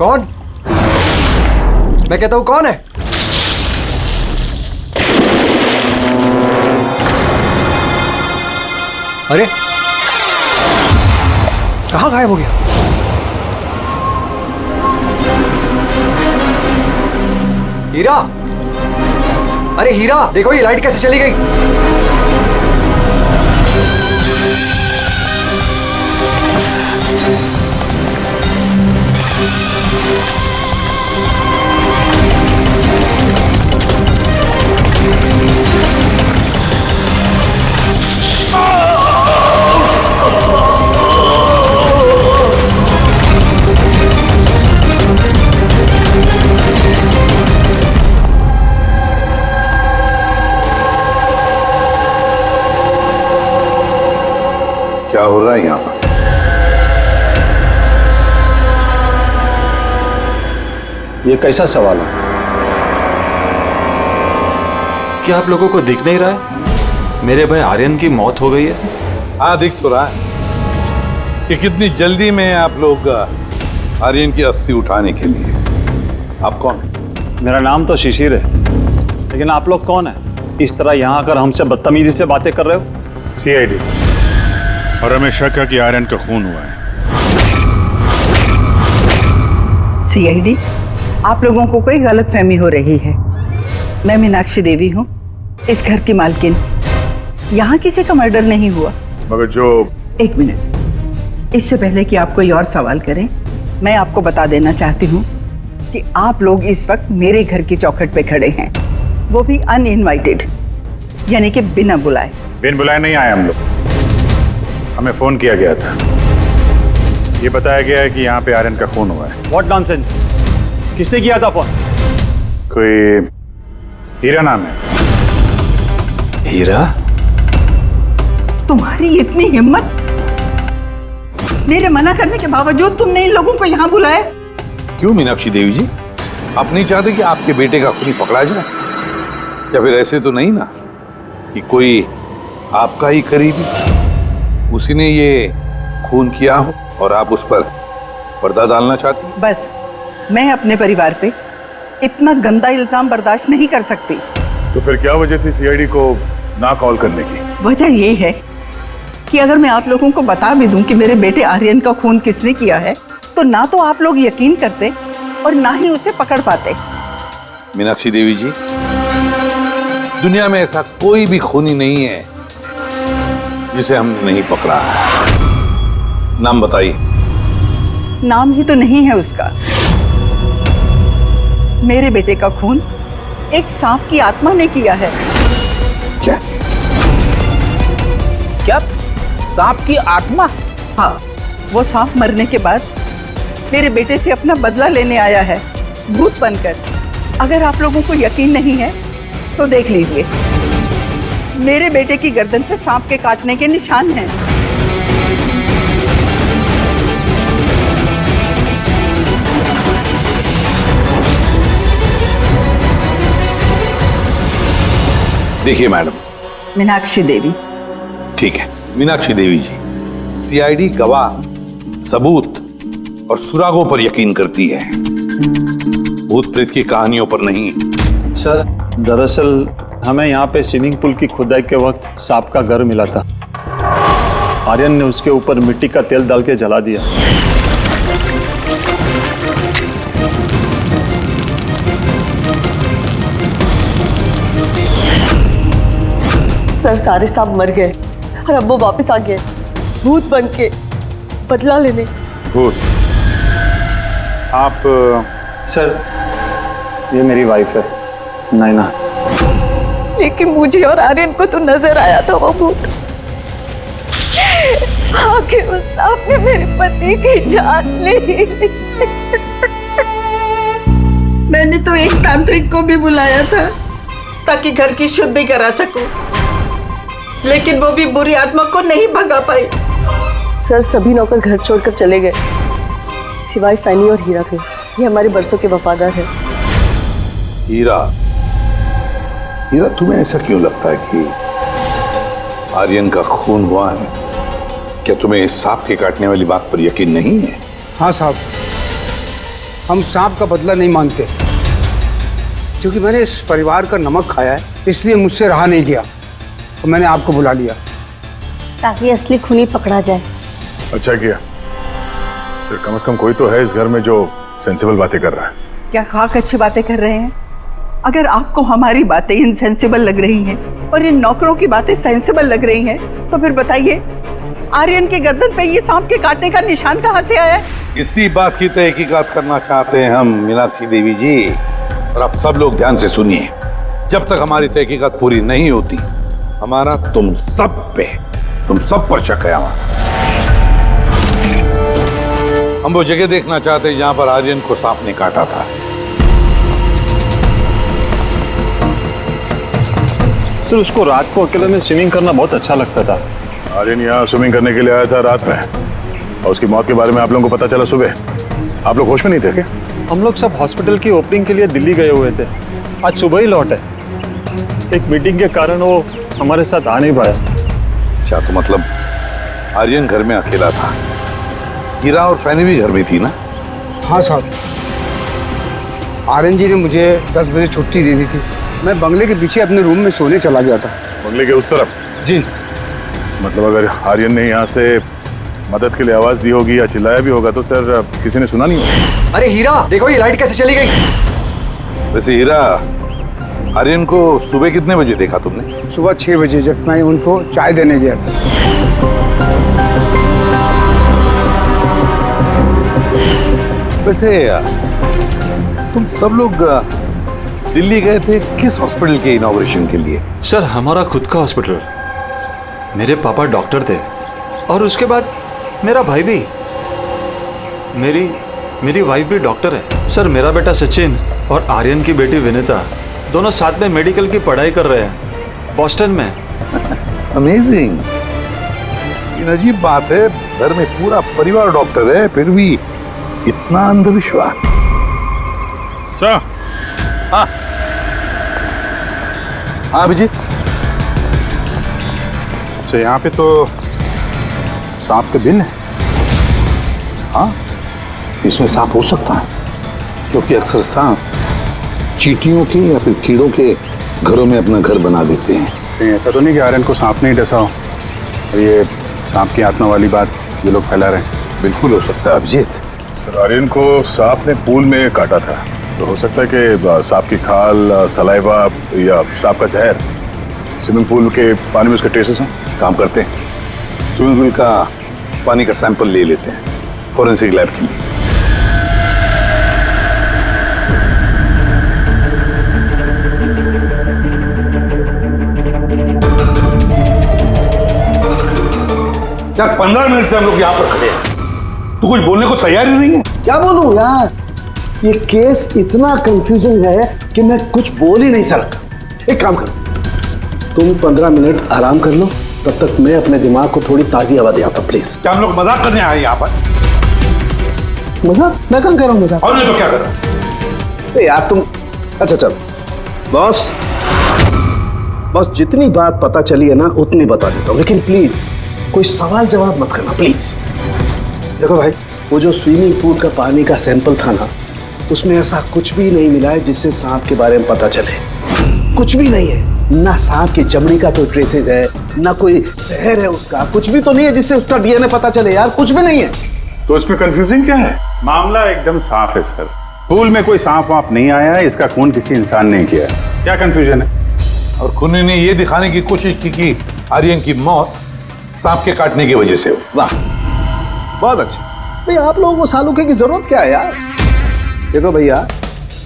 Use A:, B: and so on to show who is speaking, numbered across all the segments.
A: कौन? मैं कहता हूं कौन है? अरे कहां गायब हो गया? हीरा, अरे हीरा देखो ये लाइट कैसे चली गई?
B: क्या हो रहा है यहाँ पर?
C: ये कैसा सवाल है?
D: क्या आप लोगों को दिख नहीं रहा है? मेरे भाई आर्यन की मौत हो गई है।
B: हाँ, दिख तो रहा है कि कितनी जल्दी में आप लोग आर्यन की अस्थि उठाने के लिए। आप कौन है?
C: मेरा नाम तो शिशिर है, लेकिन आप लोग कौन है? इस तरह यहाँ आकर हमसे बदतमीजी से बातें कर रहे हो?
E: सीआईडी, और हमें शक है कि आर्यन का खून हुआ है।
F: सीआईडी, आप लोगों को कोई गलतफहमी हो रही है। मैं मीनाक्षी देवी हूँ, इस घर की मालकिन। यहाँ किसी का मर्डर नहीं हुआ।
E: मगर जो...
F: एक मिनट, इससे पहले कि आप कोई और सवाल करें, मैं आपको बता देना चाहती हूँ कि आप लोग इस वक्त मेरे घर की चौखट पे खड़े हैं, वो भी अनइनवाइटेड, यानी कि बिना बुलाए।
E: बिन बुलाए नहीं आए हम लोग, हमें फोन किया गया था। ये बताया गया है कि यहाँ पे आर्यन का खून हुआ है।
C: What nonsense? किसने किया था फोन?
E: कोई हीरा नाम है।
D: हीरा?
F: तुम्हारी इतनी हिम्मत! मेरे मना करने के बावजूद तुमने इन लोगों को यहाँ बुलाया?
B: क्यों मीनाक्षी देवी जी, आप नहीं चाहते कि आपके बेटे का खूनी पकड़ा जाए? या फिर ऐसे तो नहीं ना कि कोई आपका ही करीबी, उसी ने ये खून किया हो और आप उस पर पर्दा डालना चाहती?
F: बस, मैं अपने परिवार पे इतना गंदा इल्जाम बर्दाश्त नहीं कर सकती।
E: तो फिर क्या वजह थी सीआईडी को ना कॉल करने की?
F: वजह ये है कि अगर मैं आप लोगों को बता भी दूं कि मेरे बेटे आर्यन का खून किसने किया है, तो ना तो आप लोग यकीन करते और ना ही उसे पकड़ पाते।
B: मीनाक्षी देवी जी, दुनिया में ऐसा कोई भी खूनी नहीं है जिसे हमने नहीं पकड़ा है। नाम बताइए।
F: नाम ही तो नहीं है उसका। मेरे बेटे का खून एक सांप की आत्मा ने किया है।
B: क्या?
G: क्या? सांप की आत्मा?
F: हाँ, वो सांप मरने के बाद मेरे बेटे से अपना बदला लेने आया है, भूत बनकर। अगर आप लोगों को यकीन नहीं है तो देख लीजिए, मेरे बेटे की गर्दन पे सांप के काटने के निशान हैं।
B: देखिए मैडम।
F: मीनाक्षी देवी।
B: ठीक है मीनाक्षी देवी जी, सीआईडी गवाह, सबूत और सुरागों पर यकीन करती है, भूत प्रेत की कहानियों पर नहीं।
C: सर, दरअसल हमें यहाँ पे स्विमिंग पूल की खुदाई के वक्त सांप का घर मिला था। आर्यन ने उसके ऊपर मिट्टी का तेल डाल के जला दिया।
H: सर, सारे सांप मर गए और अब वो वापस आ गए, भूत बन के बदला लेने।
E: भूत? आप...
C: सर, ये मेरी वाइफ है, नैना।
H: लेकिन मुझे और आर्यन को तो नजर आया था वो भूत। आखिर उस सांप ने मेरे पति की जान ली।
F: मैंने तो एक तांत्रिक को भी बुलाया था ताकि घर की शुद्धि करा सकूं, लेकिन वो भी बुरी आत्मा को नहीं भगा पाई।
H: सर, सभी नौकर घर छोड़कर चले गए, सिवाय फैनी और हीरा के। ये हमारे बरसों के वफादार है।
B: हीरा, हीरा तुम्हें ऐसा क्यों लगता है कि आर्यन का खून हुआ है? क्या तुम्हें इस सांप के काटने वाली बात पर यकीन नहीं है?
E: हाँ साहब,
I: हम सांप का बदला नहीं मांगते, क्योंकि मैंने इस परिवार का नमक खाया है, इसलिए मुझसे रहा नहीं गया तो मैंने आपको बुला लिया
J: ताकि असली खूनी पकड़ा जाए।
E: अच्छा किया। फिर कम से कम कोई तो है इस घर में जो सेंसिबल बातें कर रहा है।
F: क्या खाक अच्छी बातें कर रहे हैं? अगर आपको हमारी बातें इनसेंसिबल लग रही हैं और इन नौकरों की बातें सेंसिबल लग रही हैं, तो फिर बताइए आर्यन के गर्दन पे ये सांप के काटने का निशान कहाँ से आया?
B: इसी बात की तहकीकात करना चाहते हैं हम मीनाक्षी देवी जी। और आप सब लोग ध्यान से सुनिए, जब तक हमारी तहकीकात पूरी नहीं होती, हमारा तुम सब पर शक है हमारा। हम वो जगह देखना चाहते हैं जहां पर आर्यन को सांप ने काटा था।
C: सर, उसको रात को अकेले में स्विमिंग करना बहुत अच्छा लगता था।
E: आर्यन यहाँ स्विमिंग करने के लिए आया था रात में, और उसकी मौत के बारे में आप लोगों को पता चला सुबह। आप लोग होश में नहीं थे क्या?
C: हम लोग सब हॉस्पिटल की ओपनिंग के लिए दिल्ली गए हुए थे, आज सुबह ही लौटे। एक मीटिंग के कारण वो हमारे साथ आ नहीं पाया।
B: अच्छा, तो मतलब आर्यन घर में अकेला था, हीरा और फैनी भी घर में थी ना?
I: हाँ साहब, आर्यन जी ने मुझे 10 बजे छुट्टी दे दी थी। मैं बंगले के पीछे अपने रूम में सोने चला गया था।
E: बंगले के उस तरफ?
I: जी।
E: मतलब अगर आर्यन ने यहाँ से मदद के लिए आवाज दी होगी या चिल्लाया भी होगा तो सर किसी ने सुना नहीं होगा।
A: अरे हीरा, देखो ये लाइट कैसे चली गई।
B: वैसे हीरा, आर्यन को सुबह कितने बजे देखा तुमने?
I: सुबह 6 बजे, जब मैं उनको चाय देने गया था।
B: वैसे तुम सब लोग दिल्ली गए थे किस हॉस्पिटल के इनॉग्रेशन के लिए?
D: सर, हमारा खुद का हॉस्पिटल। मेरे पापा डॉक्टर थे और उसके बाद मेरा भाई भी। मेरी वाइफ भी डॉक्टर है। सर, मेरा बेटा सचिन और आर्यन की बेटी विनीता दोनों साथ में मेडिकल की पढ़ाई कर रहे हैं बॉस्टन में।
B: अमेजिंग। ये अजीब बात है, घर में पूरा परिवार डॉक्टर है, फिर भी इतना अंधविश्वास।
E: सर।
B: हाँ हाँ अभिजीत।
E: अच्छा, यहाँ पे तो सांप के दिन है।
B: हाँ, इसमें सांप हो सकता है, क्योंकि अक्सर सांप चींटियों के या फिर कीड़ों के घरों में अपना घर बना देते हैं।
E: कहीं ऐसा तो नहीं कि आर्यन को सांप नहीं डसा हो और ये सांप की आत्मा वाली बात ये लोग फैला रहे हैं?
B: बिल्कुल हो सकता है अभिजीत।
E: सर, आर्यन को सांप ने पूल में काटा था, तो हो सकता है कि सांप की खाल, सलाइवा या सांप का जहर स्विमिंग पूल के पानी में उसके ट्रेसेस हैं।
B: काम करते हैं, स्विमिंग पूल का पानी का सैंपल ले लेते हैं फॉरेंसिक लैब के लिए। यार 15 मिनट से हम लोग यहाँ पर खड़े हैं, तू कुछ बोलने को तैयार ही नहीं है।
K: क्या बोलूं यार, ये केस इतना कंफ्यूजिंग है कि मैं कुछ बोल ही नहीं सकता। एक काम करो, तुम 15 मिनट आराम कर लो, तब तक मैं अपने दिमाग को थोड़ी ताजी हवा दे आता हूं, प्लीज।
B: क्या हम लोग मजाक करने आए यहाँ पर?
K: मजाक? मैं कहाँ कर रहा हूँ मजाक?
B: और नहीं तो क्या कर रहा है?
K: यार तुम, अच्छा चलो बॉस, जितनी बात पता चली है ना उतनी बता देता हूँ, लेकिन प्लीज कोई सवाल जवाब मत करना प्लीज। देखो भाई, वो जो स्विमिंग पूल का पानी का सैंपल था ना, उसमें ऐसा कुछ भी नहीं मिला है जिससे सांप के बारे में पता चले। कुछ भी नहीं है, ना सांप की चमड़ी का कोई ट्रेसेस है, ना कोई जहर है उसका, कुछ भी तो नहीं है जिससे उसका डीएनए पता चले यार, कुछ भी नहीं है।
E: तो इसमें कंफ्यूजिंग क्या है? मामला एकदम साफ है सर, पूल में कोई सांप वाप नहीं आया है, इसका खून किसी इंसान ने किया है। क्या कंफ्यूजन है?
B: और खूनी ने ये दिखाने की कोशिश की कि आर्यन की मौत सांप के काटने की वजह से हो।
K: वाह, बहुत अच्छा। भाई आप लोगों को सालूके की जरूरत क्या है यार? देखो भैया,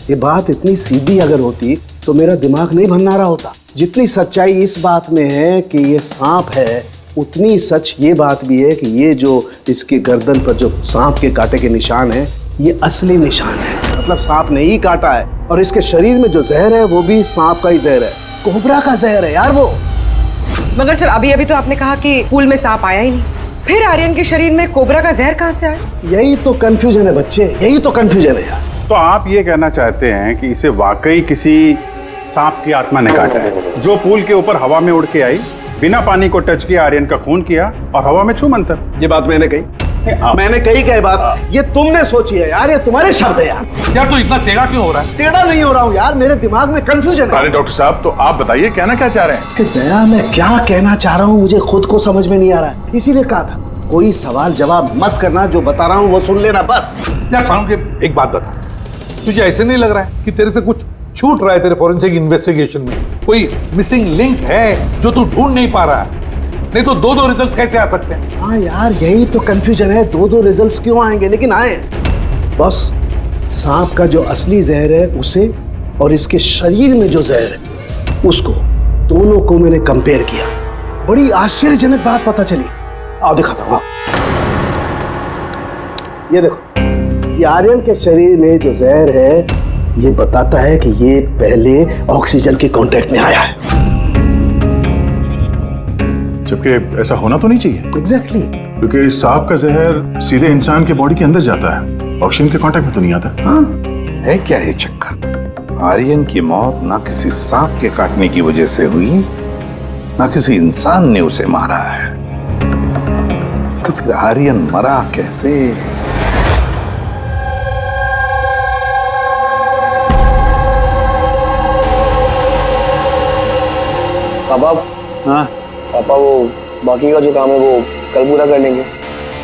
K: ये बात इतनी सीधी अगर होती तो मेरा दिमाग नहीं भन्ना रहा होता। जितनी सच्चाई इस बात में है कि ये सांप है, उतनी सच ये बात भी है कि ये जो इसके गर्दन पर जो सांप के कांटे के निशान है, ये असली निशान है। मतलब सांप ने ही काटा है, और इसके शरीर में जो जहर है वो भी सांप का ही जहर है, कोबरा का जहर है यार वो।
L: मगर सर, अभी तो आपने कहा कि पूल में सांप आया ही नहीं, फिर आर्यन के शरीर में कोबरा का जहर कहाँ से आया?
K: यही तो कंफ्यूजन है बच्चे, यही तो कंफ्यूजन है यार।
E: तो आप ये कहना चाहते हैं कि इसे वाकई किसी सांप की आत्मा ने काटा है, जो पूल के ऊपर हवा में उड़ के आई, बिना पानी को टच किया, आर्यन का खून किया और हवा में छू मंतर।
K: ये बात मैंने कही? मैंने कही क्या बात, ये तुमने सोची है यार, ये तुम्हारे शब्द है यार।
B: यार तू इतना टेढ़ा क्यों हो रहा है?
K: टेढ़ा नहीं हो रहा हूँ यार, मेरे दिमाग में कंफ्यूजन है।
E: अरे डॉक्टर साहब, तो आप बताइए कहना क्या चाह रहे हैं?
K: दया, मैं क्या कहना चाह रहा हूँ मुझे खुद को समझ में नहीं आ रहा है, इसीलिए कहा था कोई सवाल जवाब मत करना, जो बता रहा हूँ वो सुन लेना बस।
B: यार साउंड के एक बात बता, तुझे ऐसे नहीं लग रहा है कि तेरे से कुछ छूट रहा है तेरे फॉरेंसिक इन्वेस्टिगेशन में? कोई मिसिंग लिंक है जो तू ढूंढ नहीं पा रहा है? नहीं तो दो रिजल्ट कैसे आ सकते हैं?
K: हाँ यार, यही तो कंफ्यूजन है, दो रिजल्ट्स क्यों आएंगे, लेकिन आए। बस सांप का जो असली जहर है उसे और इसके शरीर में जो जहर है उसको, दोनों को मैंने कंपेयर किया। बड़ी आश्चर्यजनक बात पता चली। आओ दिखाता हूं। ये देखो, ये आर्यन के शरीर में जो जहर है ये बताता है कि ये पहले ऑक्सीजन के कांटेक्ट में आया है।
E: जबकि ऐसा होना तो नहीं चाहिए।
K: एग्जैक्टली।
E: क्योंकि सांप का जहर सीधे इंसान के बॉडी के अंदर जाता है, ऑक्सीजन के कांटेक्ट में तो नहीं आता।
K: हाँ,
B: है क्या ये चक्कर? आर्यन की मौत ना किसी सांप के काटने की वजह से हुई, ना किसी इंसान ने उसे मारा है। तो फिर आर्यन मरा कैसे?
M: पापा,
C: हाँ
M: पापा वो बाकी का जो काम है वो कल पूरा कर लेंगे।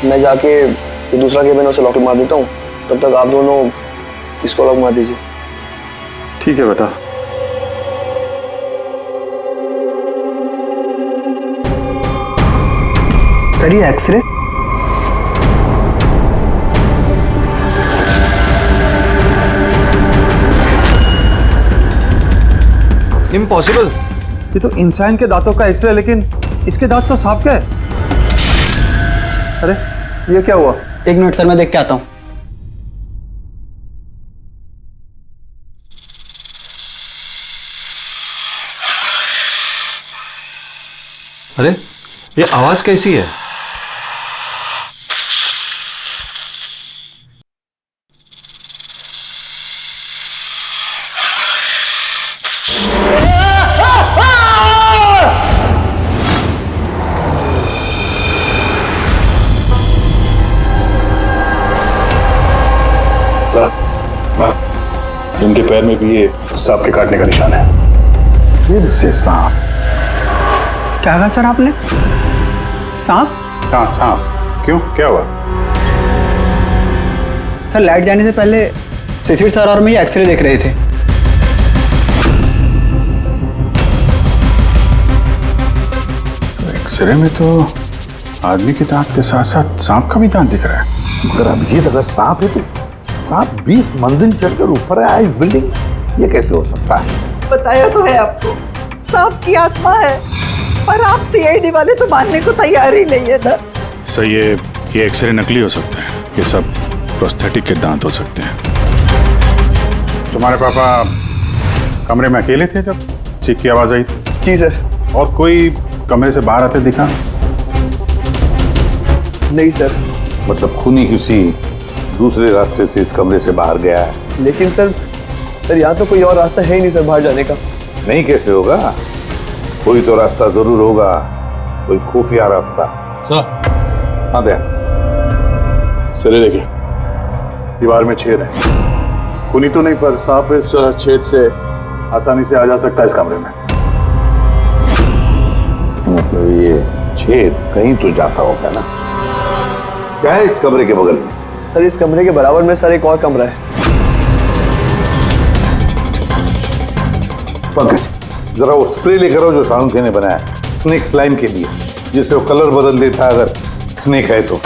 M: मैं जाके ये दूसरा केबिन उसे लॉक मार देता हूँ, तब तक आप दोनों इसको लॉक मार दीजिए।
C: ठीक है बेटा।
M: सर ये एक्सरे?
D: इम्पॉसिबल, ये तो इंसान के दांतों का एक्सरे, लेकिन इसके दांत तो सांप के हैं। अरे ये क्या हुआ?
M: एक मिनट सर, मैं देख के आता हूँ।
D: अरे ये आवाज कैसी है?
E: इनके पैर में भी ये सांप के काटने का निशान है।
B: फिर से सांप?
F: क्या कहा सर आपने? सांप?
E: हाँ सांप। क्यों, क्या हुआ?
M: सर लाइट जाने से पहले शिशिर सर और मैं ये एक्सरे देख रहे थे।
E: एक्सरे में तो आदमी के दांत के साथ साथ सांप का भी दांत दिख रहा है।
B: मगर अभिजीत, अगर सांप है तो सांप 20 मंजिल चढ़कर ऊपर आया इस बिल्डिंग, ये कैसे हो सकता है?
F: बताया तो है आपको, सांप की आत्मा है, पर आप सीआईडी वाले तो मानने को तैयार ही नहीं है ना।
E: सर ये एक्सरे नकली हो सकते हैं, ये सब प्रोस्थेटिक के दांत हो सकते हैं। तुम्हारे पापा कमरे में अकेले थे जब चीख की आवाज आई थी?
M: जी सर।
E: और कोई कमरे से बाहर आते दिखा?
M: नहीं सर।
B: मतलब खूनी किसी दूसरे रास्ते से इस कमरे से बाहर गया है?
M: लेकिन सर यहाँ तो कोई और रास्ता है ही नहीं सर बाहर जाने का।
B: नहीं कैसे होगा? कोई तो रास्ता जरूर होगा, कोई खुफिया रास्ता।
D: सर।
B: हाँ दया।
E: सर ये देखिए, दीवार में छेद है। खूनी तो नहीं, पर सांप इस छेद से आसानी से आ जा सकता है इस कमरे में।
B: मतलब ये छेद कहीं तो जाता होगा ना? क्या है इस कमरे के बगल में?
M: सर इस कमरे के बराबर में सर एक और कमरा है।
B: पंकज, जरा वो स्प्रे लेकर आओ जो साउंड ने बनाया स्नेक स्लाइम के लिए, जिससे वो कलर बदल देता है अगर स्नेक है तो।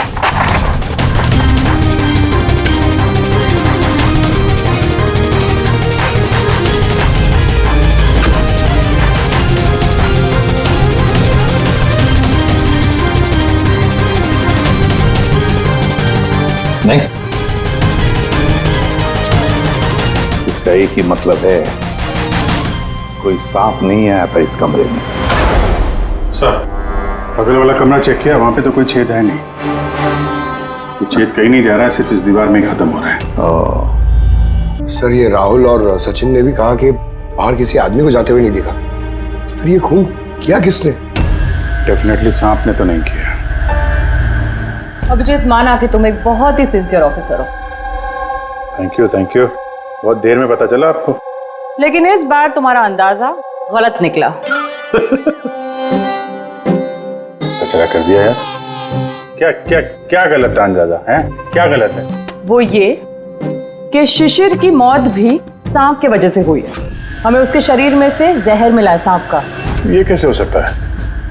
B: नहीं, इसका एक ही मतलब है, कोई सांप नहीं आया था इस कमरे में।
E: सर बगल वाला कमरा चेक किया, वहां पे तो कोई छेद है नहीं। ये छेद कहीं नहीं जा रहा है, सिर्फ इस दीवार में ही खत्म हो रहा है।
K: सर ये राहुल और सचिन ने भी कहा कि बाहर किसी आदमी को जाते हुए नहीं दिखा, फिर ये खून किया किसने?
E: डेफिनेटली सांप ने तो नहीं किया।
N: अभिजीत, माना कि तुम एक बहुत ही सिंसियर ऑफिसर हो,
E: थैंक यू। बहुत देर में पता चला आपको।
N: लेकिन इस बार तुम्हारा अंदाजा गलत निकला।
E: कचरा कर दिया यार। क्या क्या क्या गलत है अंदाजा है? क्या गलत है?
N: वो ये कि शिशिर की मौत भी सांप की वजह से हुई है। हमें उसके शरीर में से जहर मिला है सांप का।
E: ये कैसे हो सकता है?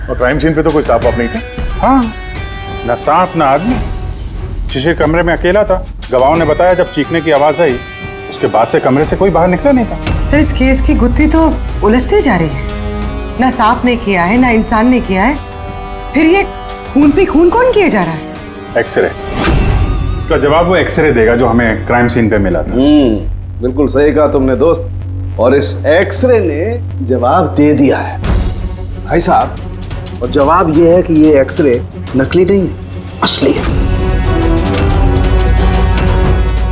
E: और क्राइम सीन पे तो कोई सांप नहीं था। हाँ, ना सांप ना आदमी। शिशिर कमरे में अकेला था। गवाहों ने बताया जब चीखने की आवाज आई उसके बाद से कमरे से कोई बाहर निकला नहीं था।
L: सर, इस केस की गुत्थी तो उलझती जा रही है। ना सांप ने किया है, ना इंसान ने किया है, फिर ये खून पे खून कौन किया जा रहा है?
E: एक्सरे। इसका जवाब वो एक्सरे देगा जो हमें क्राइम सीन पे मिला था।
K: बिल्कुल सही कहा तुमने दोस्त। और इस एक्सरे ने जवाब दे दिया है भाई साहब। और जवाब ये है कि ये एक्सरे नकली नहीं है, असली है।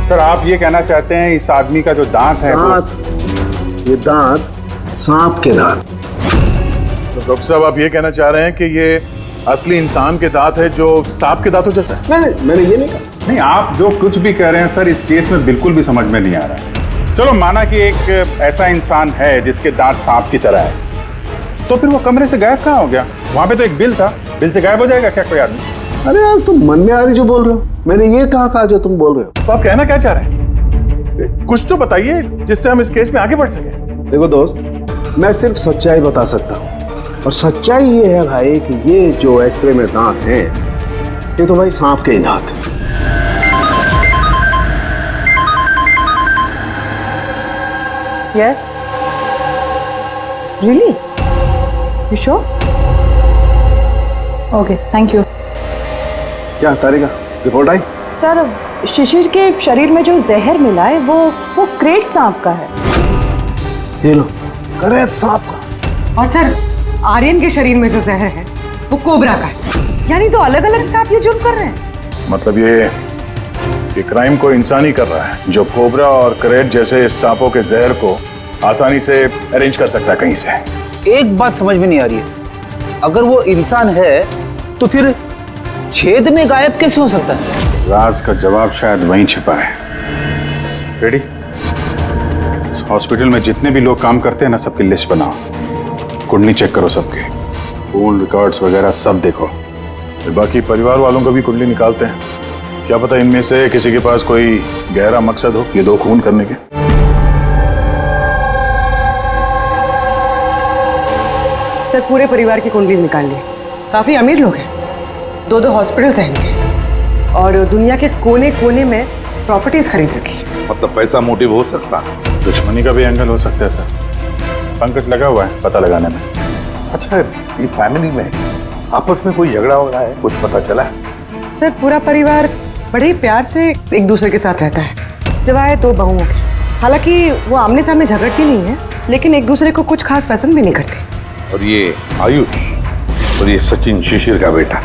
E: सर, आप ये कहना चाहते हैं इस आदमी का जो दांत है
K: ये दांत सांप के दांत।
E: तो डॉक्टर साहब, आप ये कहना चाह रहे हैं कि ये असली इंसान के दांत है जो सांप के दांतों जैसा है?
K: नहीं, मैंने ये नहीं कहा।
E: नहीं, आप जो कुछ भी कह रहे हैं सर, इस केस में बिल्कुल भी समझ में नहीं आ रहा है। चलो, माना कि एक ऐसा इंसान है जिसके दांत सांप की तरह है, तो फिर वो कमरे से गायब कहाँ हो गया? वहां पे तो एक बिल था, बिल से गायब हो जाएगा क्या कोई आदमी?
K: अरे यार, तुम मन में आ रही जो बोल रहे हो। मैंने ये कहा जो तुम बोल रहे हो।
E: तो आप कहना क्या चाह रहे हैं? कुछ तो बताइए जिससे हम इस केस में आगे बढ़ सके।
K: देखो दोस्त, मैं सिर्फ सच्चाई बता सकता हूँ। और सच्चाई ये है भाई कि ये जो एक्सरे में दांत हैं, ये तो भाई सांप के ही दांत हैं।
N: Yes? Really? You sure? Okay, thank you.
K: क्या तारिका, रिपोर्ट आई?
N: सर, शिशिर के शरीर में जो जहर मिला है वो क्रेट सांप का है।
K: ये लो, क्रेट सांप का।
L: और सर, आर्यन के शरीर में जो जहर है वो कोबरा का है। यानी तो अलग अलग सांप ये जुर्म कर रहे हैं।
E: मतलब ये क्राइम को इंसान ही कर रहा है जो कोबरा और करेट जैसे सांपों के जहर को आसानी से अरेंज कर सकता है कहीं से।
G: एक बात समझ में नहीं आ रही है, अगर वो इंसान है तो फिर छेद में गायब कैसे हो सकता है?
E: राज का जवाब शायद वहीं छिपा है। रेडी? हॉस्पिटल में जितने भी लोग काम करते हैं ना, सबकी लिस्ट बनाओ, कुंडली चेक करो, सबके फोन रिकॉर्ड्स वगैरह सब देखो। फिर बाकी परिवार वालों का भी कुंडली निकालते हैं। क्या पता इनमें से किसी के पास कोई गहरा मकसद हो ये दो खून करने के।
L: सर, पूरे परिवार की कुंडली निकाल ली। काफी अमीर लोग हैं, दो हॉस्पिटल्स हैं इनके, और दुनिया के कोने कोने में प्रॉपर्टीज खरीद रखी।
B: मतलब पैसा मोटिव हो सकता है?
E: दुश्मनी का भी एंगल हो सकता है सर। पंकज लगा हुआ है पता लगाने में।
B: अच्छा, ये फैमिली में आपस में कोई झगड़ा हो रहा है, कुछ पता चला है?
L: सर, पूरा परिवार बड़े ही प्यार से एक दूसरे के साथ रहता है, सिवाय दो बहुओं के। हालांकि वो आमने सामने झगड़ती नहीं है, लेकिन एक दूसरे को कुछ खास पसंद भी नहीं करती।
B: और ये आयुष और ये सचिन, शिशिर का बेटा,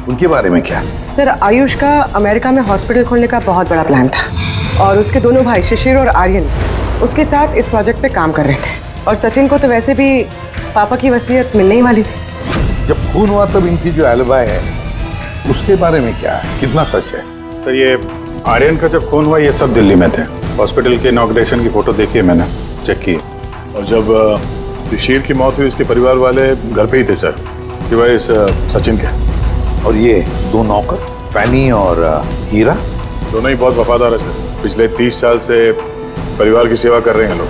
B: उनके बारे में क्या?
L: सर, आयुष का अमेरिका में हॉस्पिटल खोलने का बहुत बड़ा प्लान था, और उसके दोनों भाई शिशिर और आर्यन उसके साथ इस प्रोजेक्ट पे काम कर रहे थे। और सचिन को तो वैसे भी पापा की वसीयत मिलने ही वाली थी।
B: जब खून हुआ तब इनकी जो एलिबाई है उसके बारे में क्या है, कितना सच है?
E: सर, ये आर्यन का जब खून हुआ ये सब दिल्ली में थे। हॉस्पिटल के इनॉग्रेशन की फोटो देखी है मैंने, चेक की। और जब शिशिर की मौत हुई उसके परिवार वाले घर पे ही थे सर, सिवाय इस सचिन के।
B: और ये दो नौकर, फैनी और हीरा,
E: दोनों ही बहुत वफादार है सर। पिछले 30 साल से परिवार की सेवा कर रहे हैं लोग।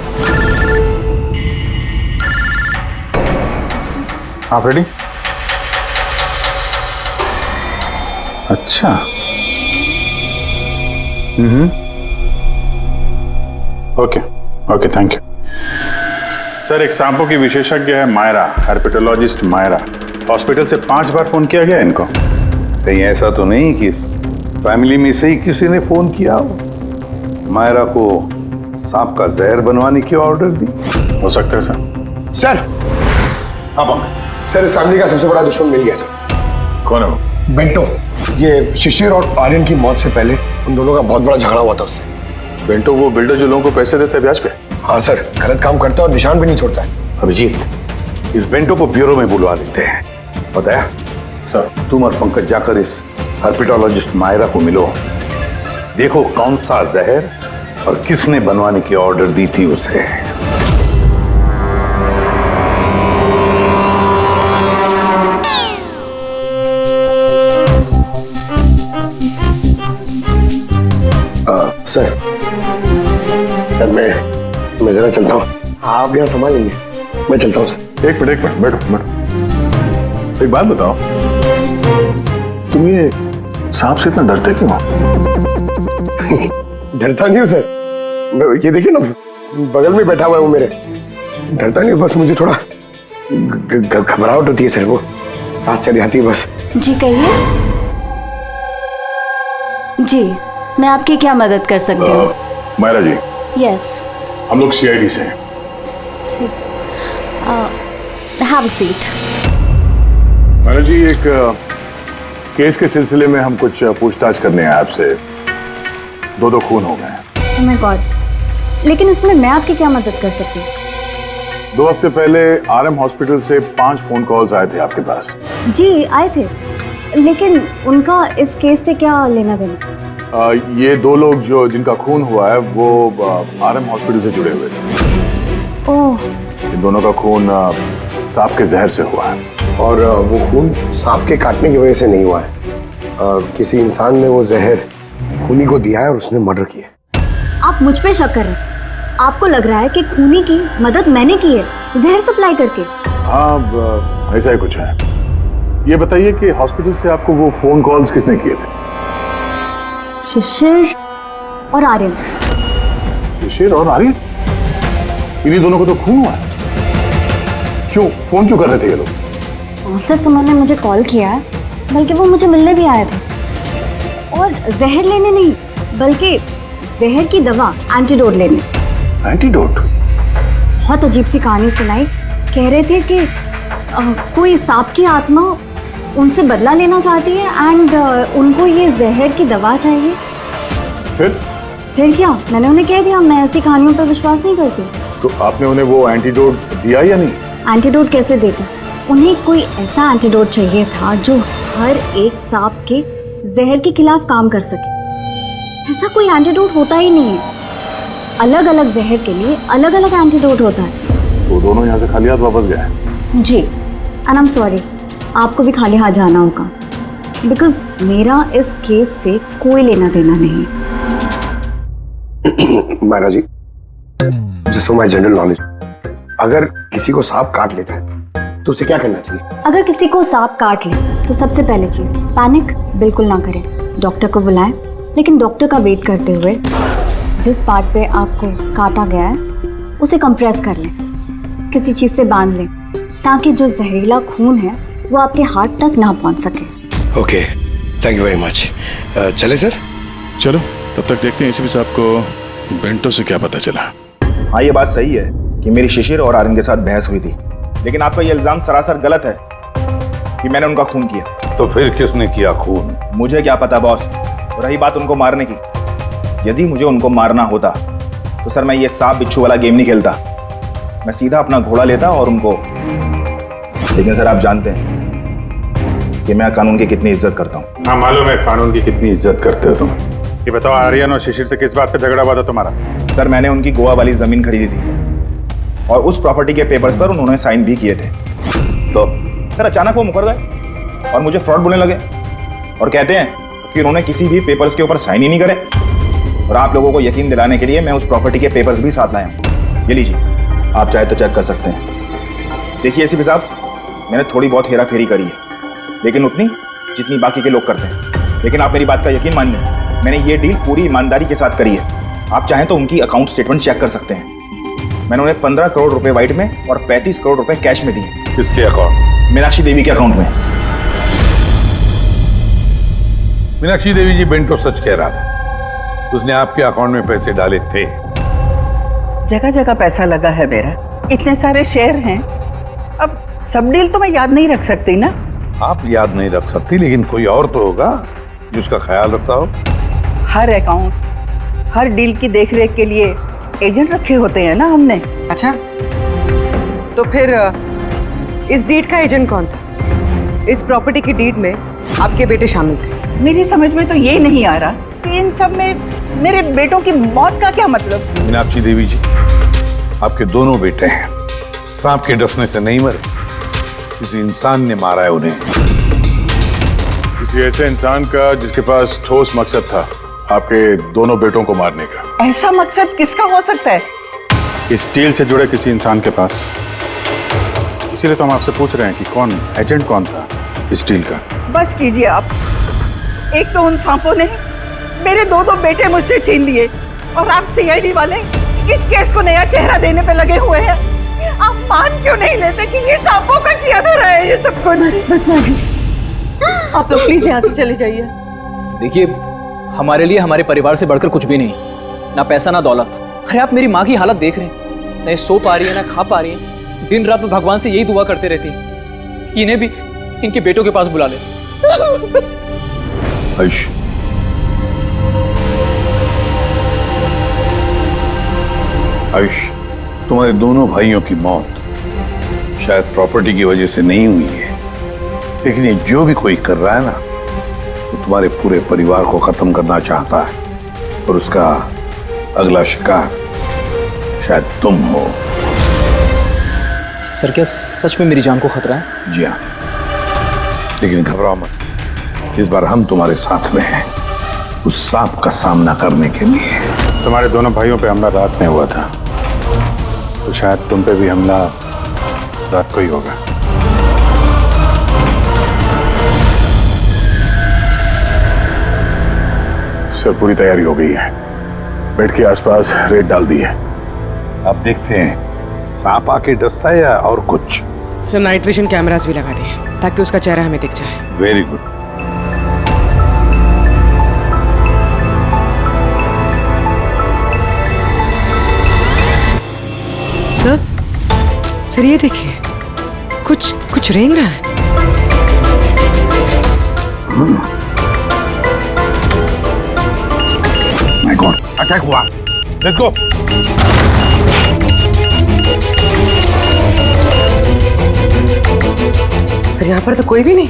E: आप रेडी? अच्छा। Okay, thank you sir. एक सांपों की विशेषज्ञ है मायरा, हर्पेटोलॉजिस्ट मायरा। हॉस्पिटल से 5 बार फोन किया गया इनको।
B: कहीं ऐसा तो नहीं कि फैमिली में से ही किसी ने फोन किया हो, मायरा को सांप का जहर बनवाने की ऑर्डर दी?
E: हो सकता है सर।
O: सर, हाँ सर, इस फैमिली का सबसे बड़ा दुश्मन मिल गया सर।
E: कौन है वो?
O: बेंटो। ये शिशिर और आर्यन की मौत से पहले उन दोनों का बहुत बड़ा झगड़ा हुआ था उससे।
E: बेंटो वो बिल्डर जो लोगों को पैसे देते हैं ब्याज पे?
O: हाँ सर, गलत काम करता है और निशान भी नहीं छोड़ता है।
B: अभिजीत, इस बेंटो को ब्यूरो में बुलवा लेते हैं। बताया सर, तुम और पंकज जाकर इस हर्पिटोलॉजिस्ट मायरा को मिलो, देखो कौन सा जहर और किसने बनवाने की ऑर्डर दी थी उसे।
O: सर मैं जरा चलता हूँ, आप यहाँ संभाल लेंगे, मैं चलता हूँ सर।
E: एक मिनट बैठो। एक बात बताओ, तुम ये सांप से इतना डरते क्यों?
O: डरता नहीं हूँ सर, ये देखिए ना बगल में बैठा हुआ है वो मेरे। डरता नहीं, बस मुझे थोड़ा घबराहट होती है सर, वो सांस चढ़ जाती है बस।
J: जी कहिए। जी मैं आपकी क्या मदद कर सकती हूँ?
E: मायरा जी,
J: यस।
E: हम लोग सीआईडी से हैं।
J: Have a seat.
E: Myra ji, एक केस के सिलसिले में हम कुछ पूछताछ करने हैं आपसे। दो खून हो गए।
J: ओह माय गॉड, लेकिन इसमें मैं आपकी क्या मदद कर सकती हूँ?
E: 2 हफ्ते पहले आरएम हॉस्पिटल से 5 फोन कॉल्स आए थे आपके पास।
J: जी आए थे, लेकिन उनका इस केस से क्या लेना देना?
E: ये 2 लोग जिनका खून हुआ है वो आरएम हॉस्पिटल से जुड़े हुए थे।
J: ओह।
E: इन दोनों का खून सांप के जहर से हुआ है।
O: और वो खून सांप के काटने की वजह से नहीं हुआ है, किसी इंसान ने वो जहर खूनी को दिया है और उसने मर्डर किया।
J: आप मुझ पे शक कर रहे हैं? आपको लग रहा है कि खूनी की मदद मैंने की है जहर सप्लाई करके?
E: हाँ, ऐसा ही कुछ है। ये बताइए कि हॉस्पिटल से आपको वो फोन कॉल्स किसने किए थे?
J: शिशिर और आर्यन।
E: शिशिर और आर्यन? इन्हीं दोनों को तो खून हुआ है। क्यों फोन क्यों कर रहे थे ये लोग?
J: सिर्फ उन्होंने मुझे कॉल किया है, बल्कि वो मुझे मिलने भी आए थे, और जहर लेने नहीं बल्कि जहर की दवा एंटीडोट लेने।
E: एंटीडोट?
J: बहुत अजीब सी कहानी सुनाई। कह रहे थे कि कोई सांप की आत्मा उनसे बदला लेना चाहती है एंड उनको ये जहर की दवा चाहिए। फिर क्या? मैंने उन्हें कह दिया मैं ऐसी कहानियों पर विश्वास नहीं करती।
E: तो आपने उन्हें वो एंटीडोट दिया या नहीं?
J: एंटीडोट कैसे देते? उन्हें कोई ऐसा एंटीडोट चाहिए था जो हर एक सांप के जहर के खिलाफ काम कर सके। ऐसा कोई एंटीडोट होता ही नहीं है। अलग अलग जहर के लिए अलग अलग एंटीडोट होता है।
E: तो दोनों यहाँ से खाली हाथ वापस गए?
J: जी, एंड आई एम सॉरी, आपको भी खाली हाथ जाना होगा, बिकॉज मेरा इस केस से कोई लेना देना नहीं।
O: Myra ji, just for my general knowledge, अगर किसी को सांप काट लेता है तो उसे क्या करना चाहिए?
J: अगर किसी को सांप काट ले तो सबसे पहले चीज पैनिक बिल्कुल ना करें। डॉक्टर को बुलाएं, लेकिन डॉक्टर का वेट करते हुए जिस पार्ट पे आपको काटा गया है उसे कंप्रेस कर लें, किसी चीज से बांध लें, ताकि जो जहरीला खून है वो आपके हार्ट तक ना पहुंच सके।
O: Okay, thank you very much. चले सर?
E: चलो, तब तक देखते हैं एसीपी साहब को बेंटो से क्या पता चला।
P: हाँ, ये बात सही है कि मेरी शिशिर और आर्यन के साथ बहस हुई थी, लेकिन आपका ये इल्जाम सरासर गलत है कि मैंने उनका खून किया।
B: तो फिर किसने किया खून?
P: मुझे क्या पता बॉस। रही बात उनको मारने की, यदि मुझे उनको मारना होता तो सर मैं ये सांप बिच्छू वाला गेम नहीं खेलता, मैं सीधा अपना घोड़ा लेता और उनको। लेकिन सर आप जानते हैं कि मैं कानून की कितनी इज्जत करता हूँ।
E: हाँ मालूम है कानून की कितनी इज्जत करते हो तुम। ये बताओ, आर्यन और शिशिर से किस बात पे झगड़ा हुआ था तुम्हारा?
P: सर मैंने उनकी गोवा वाली जमीन खरीदी थी और उस प्रॉपर्टी के पेपर्स पर उन्होंने साइन भी किए थे। तो सर अचानक वो मुकर गए और मुझे फ्रॉड बोलने लगे और कहते हैं कि उन्होंने किसी भी पेपर्स के ऊपर साइन ही नहीं करे। और आप लोगों को यकीन दिलाने के लिए मैं उस प्रॉपर्टी के पेपर्स भी साथ लाया हूँ। ये लीजिए, आप चाहे तो चेक कर सकते हैं। देखिए एसीपी साहब, मैंने थोड़ी बहुत हेरा फेरी करी है, लेकिन उतनी जितनी बाकी के लोग करते हैं। लेकिन आप मेरी बात का यकीन मानिए, मैंने ये डील पूरी ईमानदारी के साथ करी है। आप चाहें तो उनकी अकाउंट स्टेटमेंट चेक कर सकते हैं। मैंने उन्हें 15 करोड़ रुपए व्हाइट में और 35 करोड़ रुपए कैश में दिए।
B: किसके अकाउंट?
P: मीनाक्षी देवी के अकाउंट में।
B: मीनाक्षी देवी जी बेंटो सच कह रहा था, उसने आपके अकाउंट में पैसे डाले थे।
F: जगह जगह पैसा लगा है मेरा, इतने सारे शेयर हैं, अब सब डील तो मैं याद नहीं रख सकती ना।
B: आप याद नहीं रख सकती, लेकिन कोई और तो होगा जो उसका ख्याल रखता हो।
F: हर अकाउंट, हर डील की देखरेख के लिए एजेंट रखे होते हैं ना हमने।
L: अच्छा, तो फिर इस डीड का एजेंट कौन था? इस प्रॉपर्टी की डीड में आपके बेटे शामिल थे?
F: मेरी समझ में तो ये नहीं आ रहा कि इन सब में मेरे बेटों की मौत का क्या मतलब।
B: मीनाक्षी देवी जी, आपके दोनों बेटे हैं, सांप के डसने से नहीं मरे, किसी इंसान ने मारा है उन्हें।
E: किसी ऐसे इंसान का जिसके पास ठोस मकसद था आपके दोनों बेटों को मारने का।
F: ऐसा मकसद किसका हो सकता है?
E: इस डील से जुड़े किसी इंसान के पास। इसीलिए तो हम आपसे पूछ रहे हैं कि कौन एजेंट कौन था इस डील का।
F: बस कीजिए आप। एक तो उन सांपों ने मेरे दो बेटे मुझसे छीन लिए और आप सीआईडी वाले इस केस को नया चेहरा देने पे लगे हुए हैं। आप मान क्यों नहीं लेते कि ये सांपों का किया धरा है ये सब कुछ?
H: बस नाजी जी, आप लोग प्लीज यहाँ से चले जाइए।
Q: देखिए, हमारे लिए हमारे परिवार से बढ़कर कुछ भी नहीं, ना पैसा ना दौलत। अरे आप मेरी माँ की हालत देख रहे हैं, ना सो पा रही है ना खा पा रही है, दिन रात में भगवान से यही दुआ करते रहती है कि इन्हें भी इनके बेटों के पास बुला ले।
B: आयुष, आयुष, तुम्हारे दोनों भाइयों की मौत शायद प्रॉपर्टी की वजह से नहीं हुई है, लेकिन ये जो भी कोई कर रहा है ना, वो तुम्हारे पूरे परिवार को खत्म करना चाहता है और उसका अगला शिकार शायद तुम हो।
Q: सर, क्या सच में मेरी जान को खतरा है?
B: जी हाँ, लेकिन घबराओ मत, इस बार हम तुम्हारे साथ में हैं उस सांप का सामना करने के लिए।
E: तुम्हारे दोनों भाइयों पे हमला रात में हुआ था, तो शायद तुम पे भी हमला रात को ही होगा। सर, पूरी तैयारी हो गई है, बेड के आसपास रेत डाल दी है।
B: अब देखते हैं सांप आके डसता है या और कुछ।
L: सर, नाइट विजन कैमरास भी लगा दिए ताकि उसका चेहरा हमें दिख जाए।
B: Very good.
L: सर ये देखिए, कुछ रेंग रहा है।
B: माय गॉड, अटैक हुआ। Let's go.
L: सर, यहाँ पर तो कोई भी नहीं।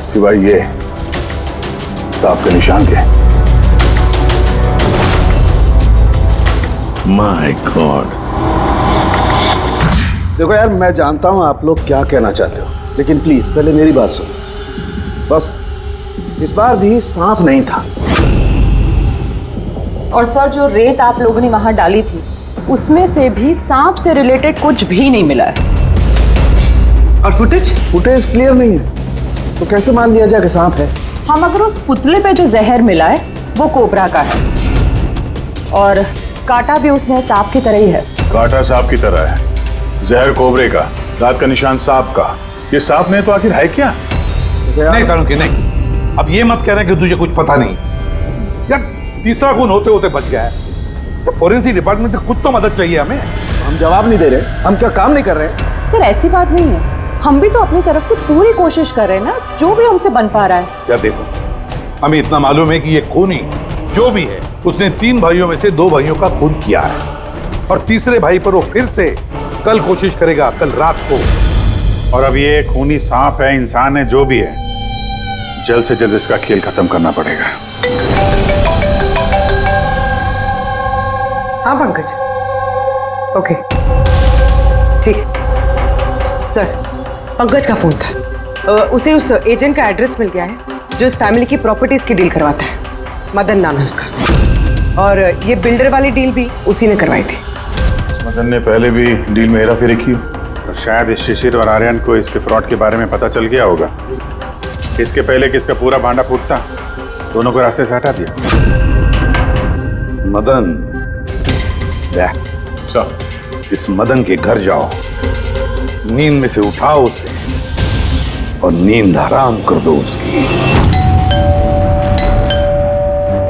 E: सिवाय ये सांप के निशान के।
K: My God. देखो यार, मैं जानता हूं आप लोग क्या कहना चाहते हो, लेकिन प्लीज पहले मेरी बात सुनो। बस इस बार भी सांप नहीं था।
N: और सर, जो रेत आप लोगों ने वहां डाली थी उसमें से भी सांप से रिलेटेड कुछ भी नहीं मिला है।
L: और
K: फुटेज क्लियर नहीं है, तो कैसे मान लिया जाए कि सांप है?
N: हम अगर उस पुतले पे जो जहर मिला है वो कोबरा का है, और कांटा भी उसने सांप की तरह ही है।
E: कांटा सांप की तरह है, जहर कोबरे का, दांत का निशान सांप का। ये सांप नहीं तो आखिर है क्या?
B: नहीं सालुंकी, नहीं। अब ये मत कह रहे कि तुझे कुछ पता नहीं। यार, तीसरा खून होते होते बच गया है, तो फोरेंसिक डिपार्टमेंट से कुछ तो मदद चाहिए हमें।
K: हम जवाब नहीं दे रहे, हम क्या काम नहीं कर रहे?
N: सर, ऐसी बात नहीं है, हम भी तो अपनी तरफ से पूरी कोशिश कर रहे हैं ना, जो भी हमसे बन पा रहा है।
B: यार देखो, हमें इतना मालूम है कि ये खूनी जो भी है उसने 3 भाइयों में से 2 भाइयों का खून किया है, और तीसरे भाई पर वो फिर से कल कोशिश करेगा, कल रात को।
E: और अब ये खूनी सांप है, इंसान है, जो भी है, जल्द से जल्द इसका खेल खत्म करना पड़ेगा।
L: हाँ पंकज, ओके, ठीक है। सर, पंकज का फोन था, उसे उस एजेंट का एड्रेस मिल गया है जो इस फैमिली की प्रॉपर्टीज की डील करवाता है। मदन नाम है उसका, और ये बिल्डर वाली डील भी उसी ने करवाई थी।
E: मदन ने पहले भी डील में हेराफेरी की, और शायद इस शिशिर और आर्यन को इसके फ्रॉड के बारे में पता चल गया होगा। इसके पहले कि इसका पूरा भांडा फूटता, दोनों को रास्ते से हटा दिया।
B: मदन, इस मदन के घर जाओ, नींद में से उठाओ उसे और नींद हराम कर दो उसकी।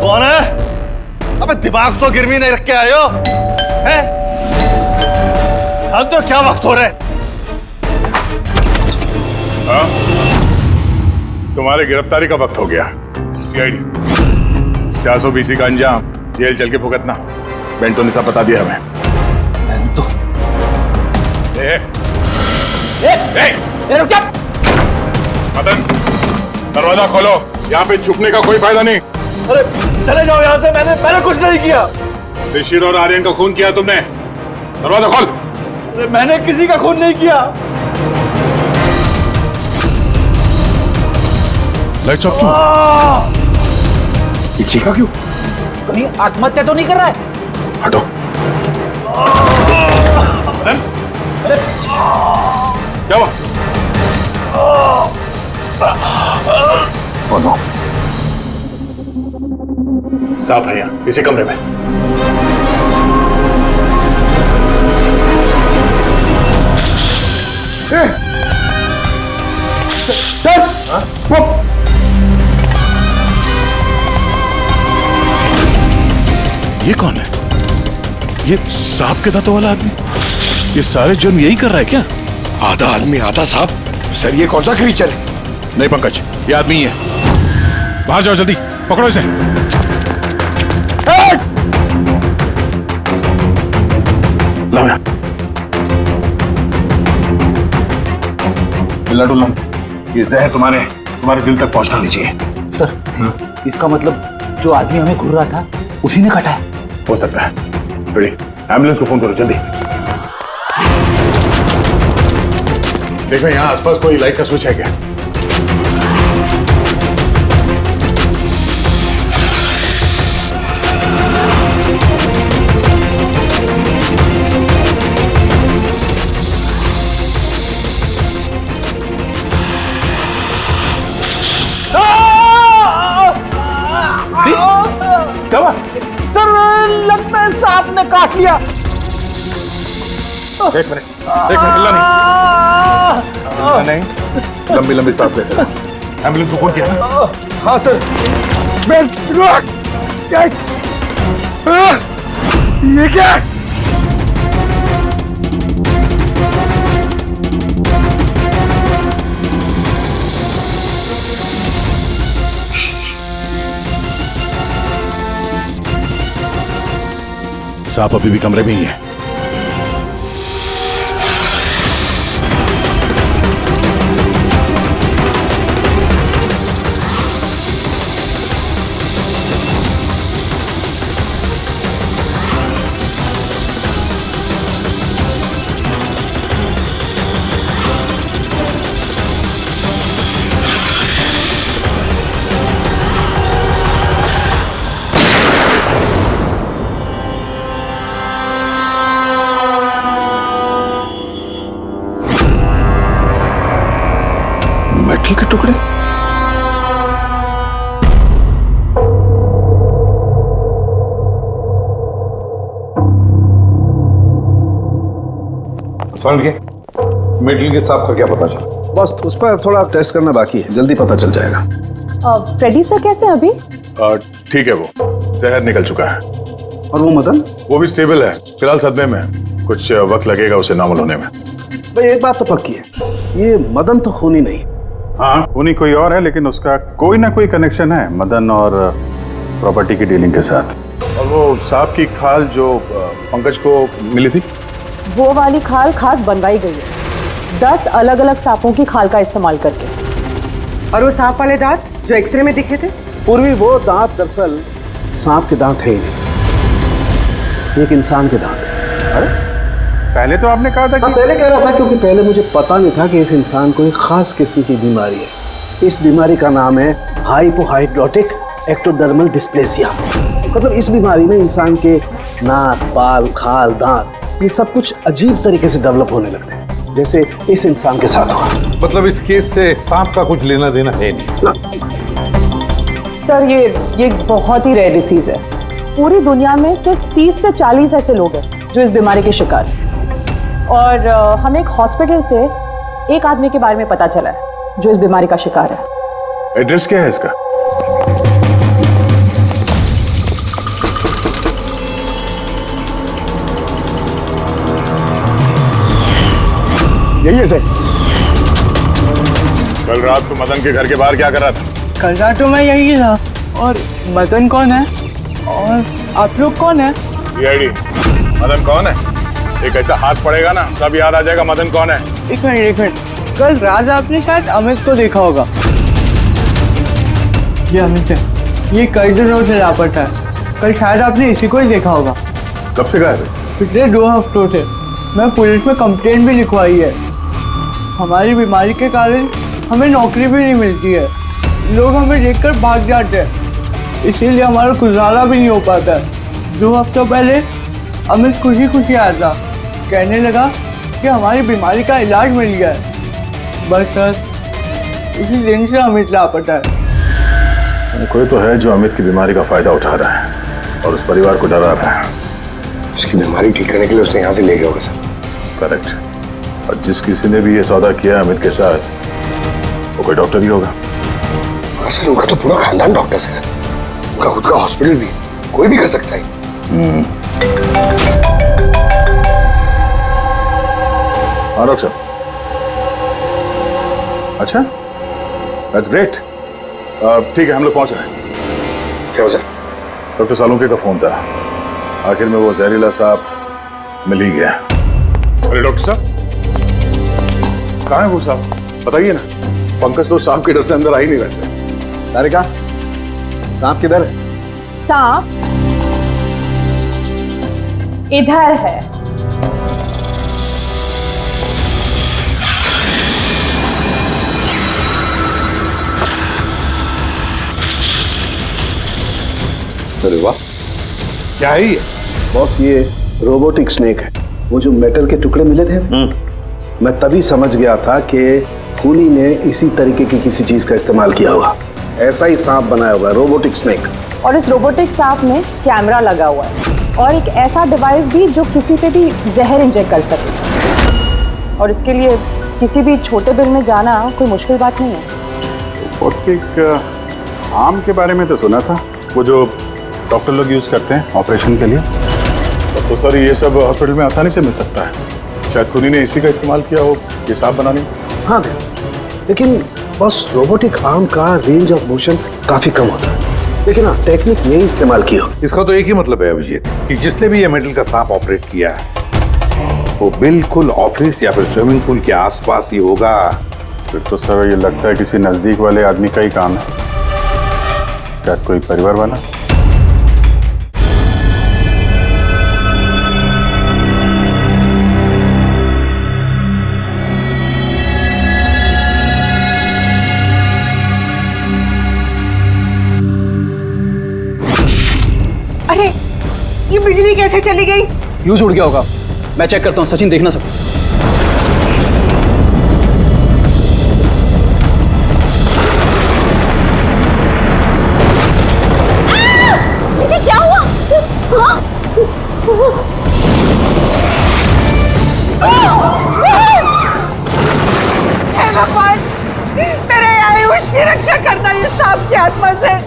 R: कौन है? अबे दिमाग तो गिरवी नहीं रख के आए हो, हैं? जानते हो क्या वक्त हो रहा है?
E: हाँ? तुम्हारे गिरफ्तारी का वक्त हो गया। सीआईडी 420 का अंजाम जेल चल के भुगतना। बेंटो ने सब बता दिया हमें। रुक जा। मदन, दरवाजा खोलो, यहाँ पे छुपने का कोई फायदा नहीं।
R: अरे चले जाओ यहाँ से, मैंने कुछ नहीं किया।
E: शिशिर और आर्यन का खून किया तुमने, दरवाजा खोल।
R: अरे मैंने किसी का खून नहीं किया।
E: लाइट्स ऑफ क्यों?
O: ये चीखा क्यों?
G: कहीं आत्महत्या तो नहीं कर रहा है?
E: हटो।
R: अरे
E: क्या हुआ? नो, सांप है यहाँ इसी कमरे में।
O: ये कौन है? ये सांप के दांतों वाला आदमी? ये सारे जुर्म यही कर रहा है क्या? आधा आदमी आधा सांप? सर ये कौन सा क्रीचर है?
E: नहीं पंकज, ये आदमी ही है। बाहर जाओ जल्दी, पकड़ो इसे। लाओ यहाँ। हिलना डुलना, ये जहर तुम्हारे दिल तक पहुंचना नहीं चाहिए।
G: सर, इसका मतलब जो आदमी हमें घूर रहा था उसी ने काटा है?
E: हो सकता है। बड़ी एम्बुलेंस को फोन करो जल्दी। देखो यहाँ आसपास कोई लाइट का स्विच है क्या?
G: सर लगता है सांप ने काट लिया।
E: एक मिनट हिलना नहीं, लंबी लंबी सांस लेते रहो। एम्बुलेंस को फोन किया ना?
R: हाँ सर। ये क्या?
E: सांप अभी भी कमरे में ही है। मेटल के टुकड़े? समझ गए? मेटल के सांप का क्या पता चला?
K: बस उस पर थोड़ा टेस्ट करना बाकी है, जल्दी पता चल जाएगा।
N: फ्रेडी सर कैसे हैं अभी?
E: ठीक है, वो जहर निकल चुका है।
K: और वो मदन?
E: वो भी स्टेबल है, फिलहाल सदमे में है। कुछ वक्त लगेगा उसे नॉर्मल होने में।
K: भाई एक बात तो पक्की है, ये मदन तो खूनी नहीं।
E: हाँ, खूनी कोई और है, लेकिन उसका कोई ना कोई कनेक्शन है मदन और प्रॉपर्टी की डीलिंग के साथ। और वो सांप की खाल जो पंकज को मिली थी,
N: वो वाली खाल खास बनवाई गई है 10 अलग अलग सांपों की खाल का इस्तेमाल करके।
L: और वो सांप वाले दांत जो एक्सरे में दिखे थे?
K: पूर्वी वो दांत दरअसल सांप के दांत है ही नहीं, एक इंसान के दांत है।
E: अरे पहले तो आपने कहा था कि...
K: पहले कह रहा था क्योंकि पहले मुझे पता नहीं था कि इस इंसान को एक खास किस्म की बीमारी है। इस बीमारी का नाम है हाइपोहाइड्रोटिक एक्टोडर्मल डिस्प्लेसिया। मतलब इस बीमारी में इंसान के नाक, बाल, खाल, दांत ये सब कुछ अजीब तरीके से डेवलप होने लगते हैं, जैसे इस इंसान के साथ हुआ।
B: मतलब इस केस से सांप का कुछ लेना देना है नहीं ना?
N: सर ये बहुत ही रेयर डिसीज है। पूरी दुनिया में सिर्फ 30 से 40 ऐसे लोग हैं जो इस बीमारी के शिकार हैं। और हमें एक हॉस्पिटल से एक आदमी के बारे में पता चला है जो इस बीमारी का शिकार है।
E: एड्रेस क्या है इसका?
O: यही है सर।
E: कल रात को मदन के घर के बाहर क्या कर रहा था?
S: कल रात तो मैं यही था। और मदन कौन है? और आप लोग कौन है?
E: सीआईडी। मदन कौन है? एक ऐसा हाथ पड़ेगा ना, सब याद आ जाएगा मदन कौन है।
S: एक मिनट, कल रात आपने शायद अमित को देखा होगा। ये अमित है, ये कई दिनों से लापता है। कल शायद आपने इसी को ही देखा होगा।
E: कब से गायब है?
S: पिछले 2 हफ्तों से। मैं पुलिस में कंप्लेंट भी लिखवाई है। हमारी बीमारी के कारण हमें नौकरी भी नहीं मिलती है, लोग हमें देखकर भाग जाते हैं, इसीलिए हमारा गुजारा भी नहीं हो पाता है। 2 हफ्तों पहले अमित खुशी खुशी आया था, कहने लगा कि हमारी बीमारी का इलाज मिल गया है। बस सर, उसी दिन से अमित लापता है।
E: कोई तो है जो अमित की बीमारी का फायदा उठा रहा है और उस परिवार को डरा रहा है।
O: उसकी बीमारी ठीक करने के लिए उसे यहाँ से ले गया होगा सर।
E: करेक्ट। और जिस किसी ने भी ये सौदा किया अमित के साथ, वो कोई डॉक्टर ही होगा।
O: हाँ सर, उनका तो पूरा खानदान डॉक्टर है, उनका खुद का हॉस्पिटल भी, कोई भी कर सकता है।
E: हाँ डॉक्टर। अच्छा, दैट्स ग्रेट। ठीक है, हम लोग पहुंच रहे हैं।
O: क्या सर?
E: डॉक्टर सालुंके का फोन था, आखिर में वो जहरीला साहब मिल ही गया। अरे डॉक्टर साहब, कहाँ है वो साहब? बताइए ना। पंकज तो सांप के डर से अंदर आ ही नहीं वैसे।
K: अरे क्या सांप किधर है?
N: सांप इधर है।
B: अरे वाह, क्या है ये?
K: बॉस, ये रोबोटिक स्नेक है। वो जो मेटल के टुकड़े मिले थे, मैं तभी समझ गया था कि खूनी ने इसी तरीके की किसी चीज का इस्तेमाल किया होगा। ऐसा ही सांप बनाया होगा, रोबोटिक स्नेक।
N: और इस रोबोटिक सांप में कैमरा लगा हुआ है और एक ऐसा डिवाइस भी जो किसी पे भी जहर इंजेक्ट कर सके। और इसके लिए किसी भी छोटे बिल में जाना कोई मुश्किल बात नहीं है।
E: रोबोटिक आर्म के बारे में तो सुना था, वो जो डॉक्टर लोग यूज करते हैं ऑपरेशन के लिए। तो सर ये सब हॉस्पिटल में आसानी से मिल सकता है। शायद खूनी ने इसी का इस्तेमाल किया हो ये सांप बनाने में।
K: हाँ दे, लेकिन बस रोबोटिक आर्म का रेंज ऑफ मोशन काफी कम होता है, लेकिन हाँ टेक्निक यही इस्तेमाल की हो।
B: इसका तो एक ही मतलब है अभिजीत कि जिसने भी ये मेटल का सांप ऑपरेट किया है वो बिल्कुल ऑफिस या फिर स्विमिंग पूल के आसपास ही होगा।
E: फिर तो सर ये लगता है किसी नजदीक वाले आदमी का ही काम है। क्या कोई परिवार वाला?
F: अरे ये बिजली कैसे चली गई?
Q: फ्यूज उड़ गया होगा, मैं चेक करता हूँ। सचिन देखना सब।
H: क्या हुआ?
F: हे भगवान, मेरे आयुष की रक्षा करना ये सांप की आत्मा से।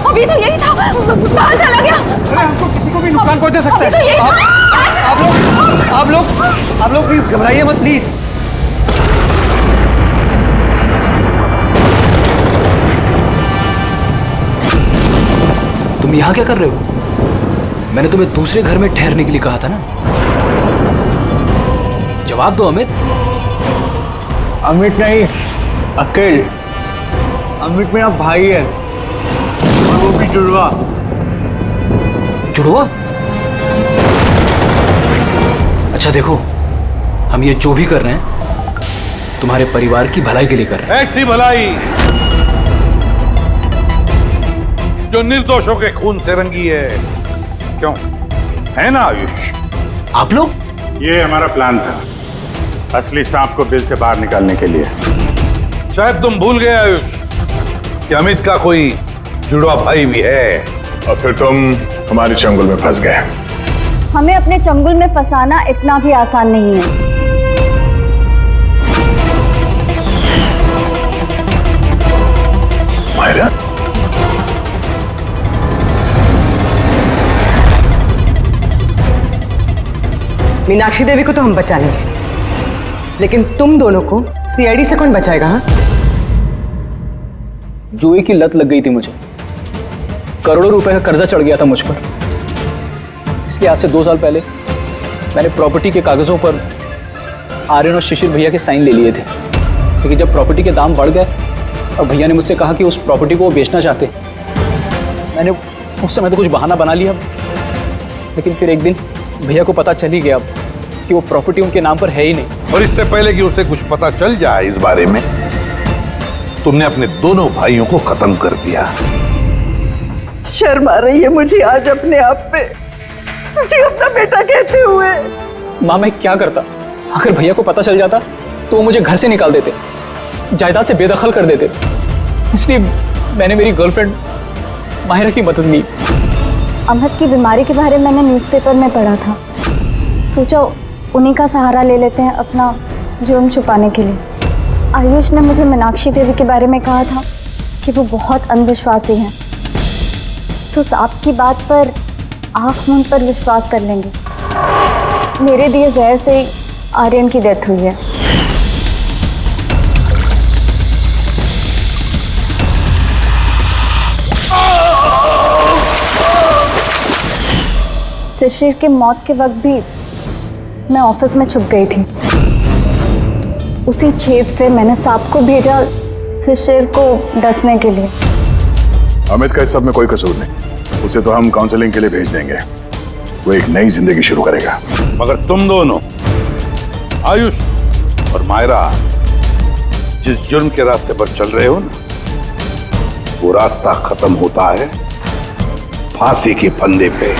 H: अभी तो यही था, बाहर चला गया।
D: अरे हमको किसी को भी नुकसान पहुंचा सकता
H: तो यही
D: है।
A: आप लोग प्लीज घबराइए मत प्लीज।
Q: तुम यहाँ क्या कर रहे हो? मैंने तुम्हें दूसरे घर में ठहरने के लिए कहा था ना। जवाब दो अमित।
S: अमित नहीं, अकेल। अमित मेरा भाई है और वो भी जुड़वा।
Q: जुड़वा? अच्छा देखो, हम ये जो भी कर रहे हैं तुम्हारे परिवार की भलाई के लिए कर रहे हैं।
B: ऐसी भलाई जो निर्दोषों के खून से रंगी है, क्यों है ना आयुष?
Q: आप लोग?
E: ये हमारा प्लान था, असली सांप को बिल से बाहर निकालने के लिए।
B: शायद तुम भूल गए आयुष कि अमित का कोई जुड़वा भाई भी है।
E: और फिर तुम हमारे चंगुल में फंस गए।
J: हमें अपने चंगुल में फंसाना इतना भी आसान नहीं है।
E: मायरा,
L: मीनाक्षी देवी को तो हम बचा लेंगे, लेकिन तुम दोनों को सीआईडी से कौन बचाएगा? हाँ,
Q: जुए की लत लग गई थी मुझे, करोड़ों रुपए का कर्जा चढ़ गया था मुझ पर। इसलिए आज से 2 साल पहले मैंने प्रॉपर्टी के कागजों पर आर्यन और शिशिर भैया के साइन ले लिए थे। लेकिन जब प्रॉपर्टी के दाम बढ़ गए और भैया ने मुझसे कहा कि उस प्रॉपर्टी को वो बेचना चाहते, मैंने उस समय तो कुछ बहाना बना लिया। लेकिन फिर एक दिन भैया को पता चल ही गया कि वो प्रॉपर्टी उनके नाम पर है ही नहीं।
B: और इससे पहले कि उसे कुछ पता चल जाए इस बारे में, तुमने अपने दोनों भाइयों को खत्म कर दिया।
F: शर्म आ रही है मुझे आज अपने आप पे, तुझे अपना बेटा कहते हुए।
Q: माँ मैं क्या करता? अगर भैया को पता चल जाता तो वो मुझे घर से निकाल देते, जायदाद से बेदखल कर देते। इसलिए मैंने मेरी गर्लफ्रेंड माहिरा की मदद ली।
J: अमहद की बीमारी के बारे में मैंने न्यूज़पेपर में पढ़ा था, सोचा उन्हीं का सहारा ले लेते हैं अपना जुर्म छुपाने के लिए। आयुष ने मुझे मीनाक्षी देवी के बारे में कहा था कि वो बहुत अंधविश्वासी हैं, तो सांप की बात पर आँख मूंद पर विश्वास कर लेंगे। मेरे दिए जहर से ही आर्यन की डेथ हुई है। शिशिर के मौत के वक्त भी मैं ऑफिस में छुप गई थी। उसी छेद से मैंने सांप को भेजा शिशिर को डसने के लिए।
E: अमित का इस सब में कोई कसूर नहीं, उसे तो हम काउंसलिंग के लिए भेज देंगे, वो एक नई जिंदगी शुरू करेगा।
B: मगर तुम दोनों, आयुष और मायरा, जिस जुर्म के रास्ते पर चल रहे हो ना, वो रास्ता खत्म होता है फांसी के फंदे पे।